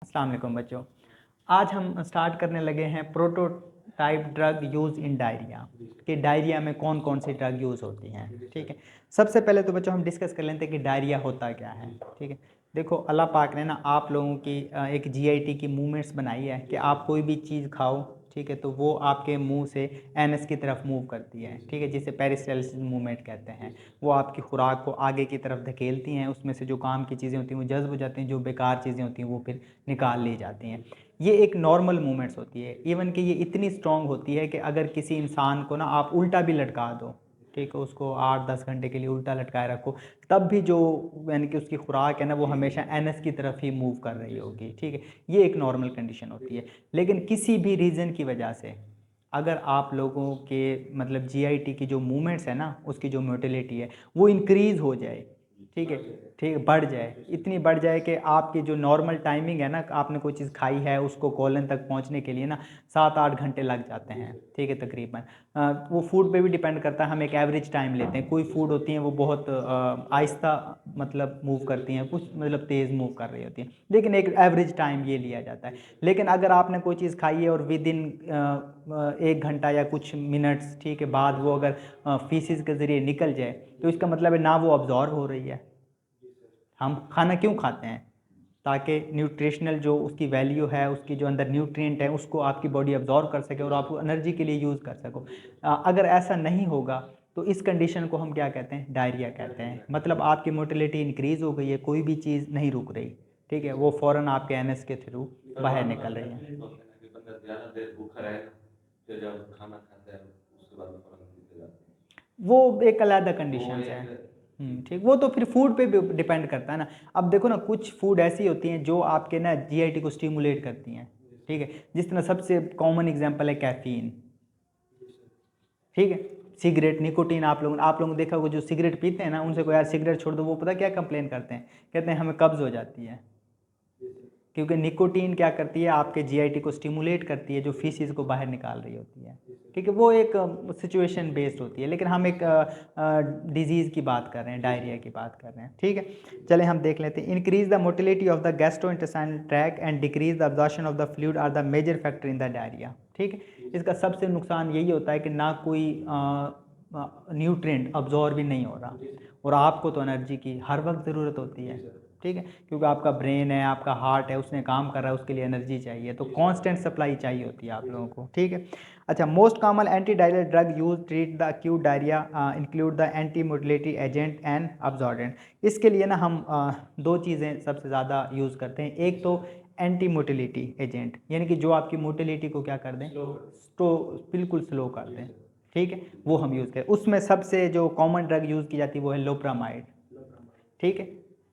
अस्सलाम वालेकुम बच्चों। आज हम स्टार्ट करने लगे हैं prototype drug use in diarrhoea कि डायरिया में कौन कौन सी ड्रग यूज़ होती हैं। ठीक है, सबसे पहले तो बच्चों हम डिस्कस कर लेते हैं कि डायरिया होता क्या है। ठीक है, देखो अल्लाह पाक ने ना आप लोगों की एक जीआईटी की मूवमेंट्स बनाई है कि आप कोई भी चीज़ खाओ, ठीक है, तो वो आपके मुंह से एनएस की तरफ मूव करती है। ठीक है, जिसे पेरिस्टाल्सिस मूवमेंट कहते हैं। वो आपकी खुराक को आगे की तरफ धकेलती हैं, उसमें से जो काम की चीज़ें होती हैं वो जज़्ब हो जाती हैं, जो बेकार चीज़ें होती हैं वो फिर निकाल ली जाती हैं। ये एक नॉर्मल मूवमेंट्स होती है। इवन कि ये इतनी स्ट्रॉन्ग होती है कि अगर किसी इंसान को ना आप उल्टा भी लटका दो, ठीक है, उसको 8-10 घंटे के लिए उल्टा लटकाए रखो, तब भी जो यानी कि उसकी खुराक है ना वो हमेशा एनएस की तरफ ही मूव कर रही होगी। ठीक है, ये एक नॉर्मल कंडीशन होती है। लेकिन किसी भी रीज़न की वजह से अगर आप लोगों के मतलब जीआईटी की जो मूवमेंट्स है ना उसकी जो मोटिलिटी है वो इंक्रीज़ हो जाए, ठीक है, ठीक है, बढ़ जाए, इतनी बढ़ जाए कि आपकी जो नॉर्मल टाइमिंग है ना, आपने कोई चीज़ खाई है उसको कोलन तक पहुंचने के लिए ना 7-8 घंटे लग जाते हैं। ठीक है, तकरीबन वो फूड पे भी डिपेंड करता है। हम एक एवरेज टाइम लेते हैं। कोई फूड होती हैं वो बहुत आहिस्ता मतलब मूव करती हैं, कुछ मतलब तेज़ मूव कर रही होती हैं, लेकिन एक एवरेज टाइम ये लिया जाता है। लेकिन अगर आपने कोई चीज़ खाई है और विद इन 1 घंटा या कुछ मिनट्स, ठीक है, बाद वो अगर फीसिस के ज़रिए निकल जाए तो इसका मतलब है ना वो अब्जॉर्व हो रही है। हम खाना क्यों खाते हैं? ताकि न्यूट्रिशनल जो उसकी वैल्यू है, उसकी जो अंदर न्यूट्रिएंट है उसको आपकी बॉडी अब्जॉर्व कर सके और आप एनर्जी के लिए यूज़ कर सको। अगर ऐसा नहीं होगा तो इस कंडीशन को हम क्या कहते हैं? डायरिया कहते हैं। मतलब आपकी मोटिलिटी इंक्रीज़ हो गई है, कोई भी चीज़ नहीं रुक रही, ठीक है, वो फ़ौरन आपके एनएस के थ्रू बाहर निकल रही है। वो एक अलग कंडीशन है। ठीक, वो तो फिर फूड पे भी डिपेंड करता है ना। अब देखो ना, कुछ फूड ऐसी होती हैं जो आपके ना जीआईटी को स्टिमुलेट करती हैं। ठीक है, जिस तरह सबसे कॉमन एग्जांपल है कैफीन। ठीक है, सिगरेट, निकोटीन। आप लोगों ने देखा होगा जो सिगरेट पीते हैं ना, उनसे कोई यार सिगरेट छोड़ दो, वो पता क्या कंप्लेन करते हैं? कहते हैं हमें कब्ज़ हो जाती है। क्योंकि निकोटीन क्या करती है? आपके जीआईटी को स्टिमुलेट करती है, जो फीसिस को बाहर निकाल रही होती है। ठीक है, वो एक सिचुएशन बेस्ड होती है। लेकिन हम एक डिजीज़ की बात कर रहे हैं, डायरिया की बात कर रहे हैं। ठीक है, चलें हम देख लेते हैं। Increase the motility of the gastrointestinal tract and decrease the absorption of the fluid are the major factor in the diarrhoea. ठीक है, इसका सबसे नुकसान यही होता है कि ना कोई न्यूट्रिएंट अब्जॉर्ब भी नहीं हो रहा, और आपको तो एनर्जी की हर वक्त ज़रूरत होती है। ठीक है, क्योंकि आपका ब्रेन है, आपका हार्ट है, उसने काम कर रहा है, उसके लिए एनर्जी चाहिए, तो कांस्टेंट सप्लाई चाहिए होती है आप लोगों को। ठीक है, अच्छा, most common antidiarrhoeal drug use treat the acute diarrhoea include the antimotility agent and adsorbent. इसके लिए ना हम दो चीज़ें सबसे ज़्यादा यूज़ करते हैं। एक तो एंटी मोटिलिटी एजेंट, यानी कि जो आपकी मोटिलिटी को क्या कर दें, तो बिल्कुल स्लो कर दें। ठीक है, वो हम यूज़ करें। उसमें सबसे जो कॉमन ड्रग यूज़ की जाती है वो है लोप्रामाइड। ठीक है,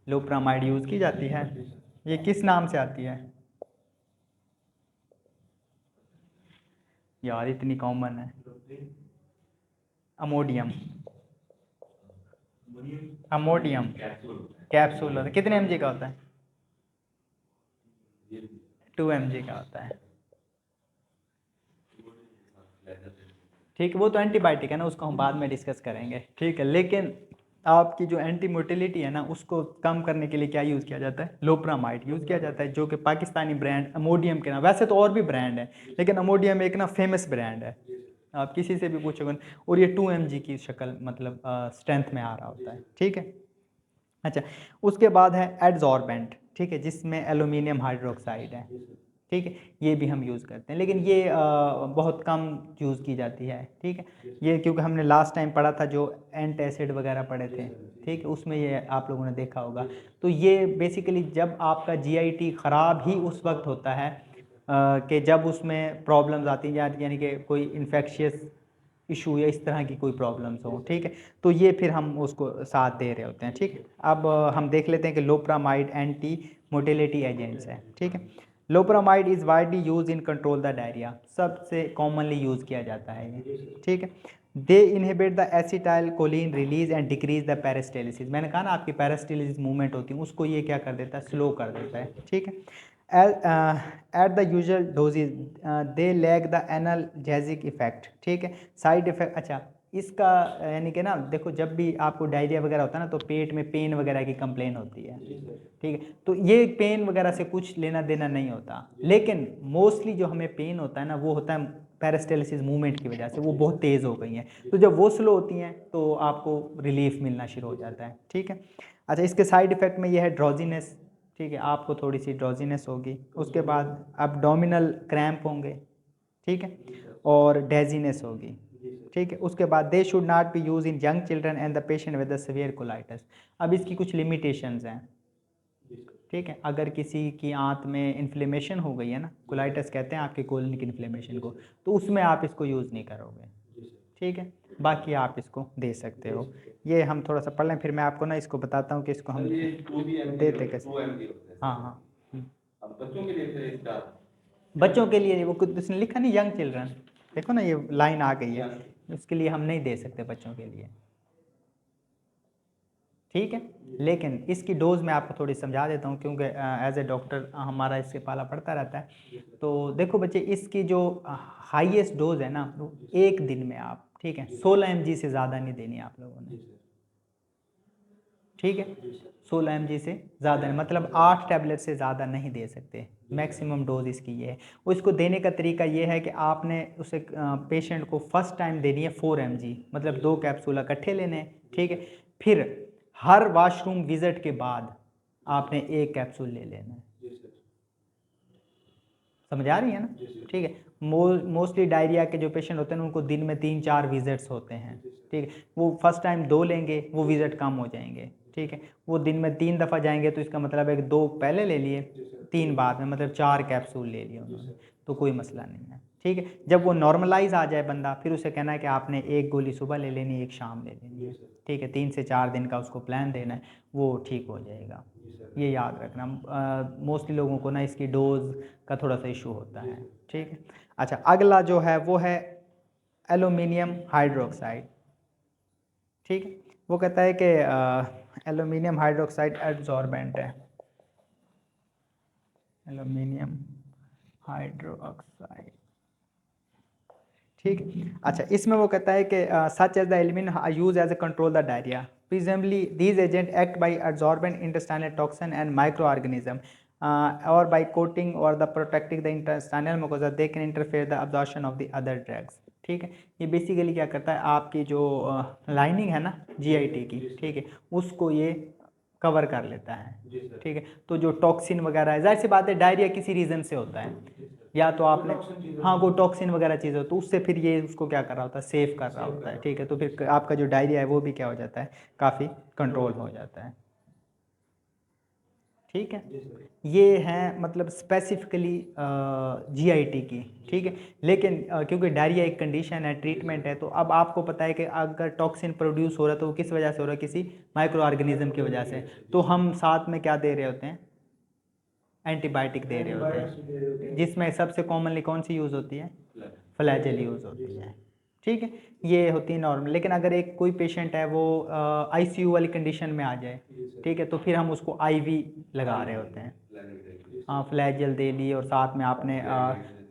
लोप्रामाइड यूज़ की जाती है। ये किस नाम से आती है यार, इतनी कॉमन है? अमोडियम। अमोडियम कैप्सूल होता है। कितने एमजी का होता है? 2 एमजी का होता है। ठीक है, वो तो एंटीबायोटिक है ना, उसको हम बाद में डिस्कस करेंगे। ठीक है, लेकिन आपकी जो एंटी मोटिलिटी है ना उसको कम करने के लिए क्या यूज़ किया जाता है? लोप्रामाइड यूज़ किया जाता है, जो कि पाकिस्तानी ब्रांड अमोडियम के नाम। वैसे तो और भी ब्रांड है, लेकिन अमोडियम एक ना फेमस ब्रांड है, आप किसी से भी पूछोगे। और ये 2 एमजी की शक्ल मतलब स्ट्रेंथ में आ रहा होता है। ठीक है, अच्छा, उसके बाद है एडजॉर्बेंट। ठीक है, जिसमें एल्यूमिनियम हाइड्रोक्साइड है। ठीक है, ये भी हम यूज़ करते हैं, लेकिन ये बहुत कम यूज़ की जाती है। ठीक है, ये क्योंकि हमने लास्ट टाइम पढ़ा था जो एंटासिड वगैरह पढ़े थे, ठीक है, उसमें ये आप लोगों ने देखा होगा। तो ये बेसिकली जब आपका जीआईटी ख़राब ही उस वक्त होता है कि जब उसमें प्रॉब्लम्स आती हैं, यानी कि कोई इन्फेक्शियस इशू या इस तरह की कोई प्रॉब्लम्स हो। ठीक है, तो ये फिर हम उसको साथ दे रहे होते हैं। ठीक है, अब हम देख लेते हैं कि लोप्रामाइड एंटी मोटिलिटी एजेंट्स है। ठीक है, loperamide is widely use in control the diarrhoea, सबसे कॉमनली यूज़ किया जाता है ये। ठीक है, they inhibit the acetylcholine release and decrease the peristalsis. मैंने कहा ना आपकी पेरिस्टाल्सिस मूवमेंट होती है, उसको ये क्या कर देता है? स्लो कर देता है। ठीक है, at the usual doses they lack the analgesic effect. ठीक है, साइड इफेक्ट, अच्छा, इसका यानी कि ना देखो, जब भी आपको डायरिया वगैरह होता है ना तो पेट में पेन वगैरह की कंप्लेन होती है, ठीक है। तो ये पेन वगैरह से कुछ लेना देना नहीं होता, लेकिन मोस्टली जो हमें पेन होता है ना वो होता है पैरास्टेलिसिस मूवमेंट की वजह से, वो बहुत तेज़ हो गई हैं। तो जब वो स्लो होती हैं तो आपको रिलीफ मिलना शुरू हो जाता है, ठीक है। अच्छा, इसके साइड इफ़ेक्ट में ये है ड्रोजीनेस, ठीक है, आपको थोड़ी सी ड्रोजीनेस होगी। उसके बाद एब्डोमिनल क्रैम्प होंगे, ठीक है, और डेजीनेस होगी, ठीक है। उसके बाद they should not be use in young children and the patient with the severe colitis. अब इसकी कुछ लिमिटेशंस हैं, ठीक है। अगर किसी की आंत में इन्फ्लेमेशन हो गई है ना, कोलाइटिस कहते हैं आपके कोलिन की इन्फ्लेमेशन को, तो उसमें आप इसको यूज़ नहीं करोगे, ठीक है। बाकी आप इसको दे सकते हो। ये हम थोड़ा सा पढ़ लें, फिर मैं आपको ना इसको बताता हूँ कि इसको हम देते कैसे। हाँ हाँ, बच्चों के लिए वो कुछ उसने लिखा नहीं, यंग चिल्ड्रन, देखो ना ये लाइन आ गई है, उसके लिए हम नहीं दे सकते बच्चों के लिए, ठीक है। लेकिन इसकी डोज मैं आपको थोड़ी समझा देता हूँ, क्योंकि एज ए डॉक्टर हमारा इससे पाला पड़ता रहता है। तो देखो बच्चे, इसकी जो हाईएस्ट डोज है ना, वो एक दिन में आप, ठीक है, 16 mg से ज़्यादा नहीं देनी आप लोगों ने, ठीक है। 16 mg से ज़्यादा नहीं, मतलब 8 टैबलेट से ज़्यादा नहीं दे सकते, मैक्सिमम डोज इसकी ये है। उसको देने का तरीका ये है कि आपने उसे पेशेंट को फर्स्ट टाइम देनी है 4 mg, मतलब 2 कैप्सूल इकट्ठे लेने हैं, ठीक है। फिर हर वॉशरूम विजिट के बाद आपने 1 कैप्सूल ले लेना है, समझ आ रही है ना, ठीक है। मोस्टली डायरिया के जो पेशेंट होते हैं उनको दिन में 3-4 विजिट्स होते हैं, ठीक है। वो फर्स्ट टाइम 2 लेंगे, वो विजिट कम हो जाएंगे, ठीक है। वो दिन में 3 दफ़ा जाएंगे तो इसका मतलब है कि 2 पहले ले लिए, 3 बाद में, मतलब 4 कैप्सूल ले लिए उन्होंने, तो कोई मसला नहीं है, ठीक है। जब वो नॉर्मलाइज आ जाए बंदा, फिर उसे कहना है कि आपने 1 गोली सुबह ले लेनी है, 1 शाम ले लेनी है, ठीक है। 3 से 4 दिन का उसको प्लान देना है, वो ठीक हो जाएगा। ये याद रखना, मोस्टली लोगों को ना इसकी डोज का थोड़ा सा इशू होता है, ठीक है। अच्छा, अगला जो है वो है एल्यूमिनियम हाइड्रोक्साइड, ठीक है। वो कहता है कि एल्यूमिनियम हाइड्रोक्साइड एब्जॉर्बेंट है, एल्यूमिनियम हाइड्रोक्साइड, ठीक है। अच्छा, इसमें वो कहता है कि such as the element use as a control the diarrhoea, presumably these agent act by absorbent intestinal toxin and micro organism or by coating or the protecting the intestinal mucosa they can interfere the absorption of the other drugs, ठीक है। ये basically क्या करता है, आपकी जो lining है ना जीआईटी की, ठीक है, उसको ये कवर कर लेता है, ठीक है। तो जो टॉक्सिन वगैरह है, जाहिर सी बात है डायरिया किसी रीज़न से होता है, या तो आपने, हाँ, वो टॉक्सिन वगैरह चीज़ हो तो उससे फिर ये उसको क्या कर रहा होता है, सेव कर रहा होता है, ठीक है। तो फिर आपका जो डायरिया है वो भी क्या हो जाता है, काफ़ी कंट्रोल हो जाता है, ठीक है। ये हैं मतलब स्पेसिफिकली जीआईटी की, ठीक है। लेकिन क्योंकि डायरिया एक कंडीशन है, ट्रीटमेंट है, तो अब आपको पता है कि अगर टॉक्सिन प्रोड्यूस हो रहा है तो वो किस वजह से हो रहा है, किसी माइक्रो ऑर्गेनिज्म की वजह से। तो हम साथ में क्या दे रहे होते हैं, एंटीबायोटिक दे रहे होते हैं, जिसमें सबसे कॉमनली कौन सी यूज़ होती है, फ्लैजेल यूज़ होती है, ठीक है। ये होती है नॉर्मल। लेकिन अगर एक कोई पेशेंट है वो आईसीयू वाली कंडीशन में आ जाए, ठीक है, तो फिर हम उसको आईवी लगा रहे होते हैं, हाँ, फ्लैजेल दे ली और साथ में आपने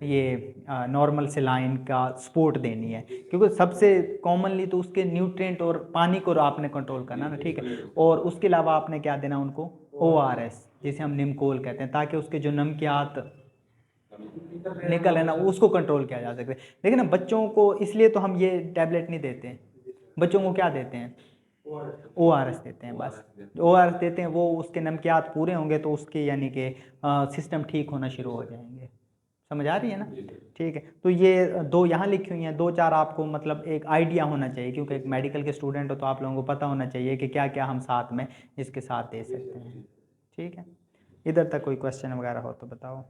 ये नॉर्मल सेलाइन का सपोर्ट देनी है, क्योंकि सबसे कॉमनली तो उसके न्यूट्रिएंट और पानी को आपने कंट्रोल करना ना, ठीक है। और उसके अलावा आपने क्या देना उनको, ओआरएस, जिसे हम निमकोल कहते हैं, ताकि उसके जो नमकियात निकल है ना उसको कंट्रोल किया जा सके। लेकिन ना बच्चों को इसलिए तो हम ये टैबलेट नहीं देते हैं, बच्चों को क्या देते हैं, ओआरएस देते हैं, बस ओआरएस देते हैं, वो उसके नमकियात पूरे होंगे तो उसके यानी कि सिस्टम ठीक होना शुरू हो जाएंगे, समझ आ रही है ना, ठीक है। तो ये 2 यहाँ लिखी हुई हैं, 2-4 आपको मतलब एक आइडिया होना चाहिए, क्योंकि एक मेडिकल के स्टूडेंट हो तो आप लोगों को पता होना चाहिए कि क्या क्या हम साथ में इसके साथ दे सकते हैं, ठीक है। इधर तक कोई क्वेश्चन वगैरह हो तो बताओ।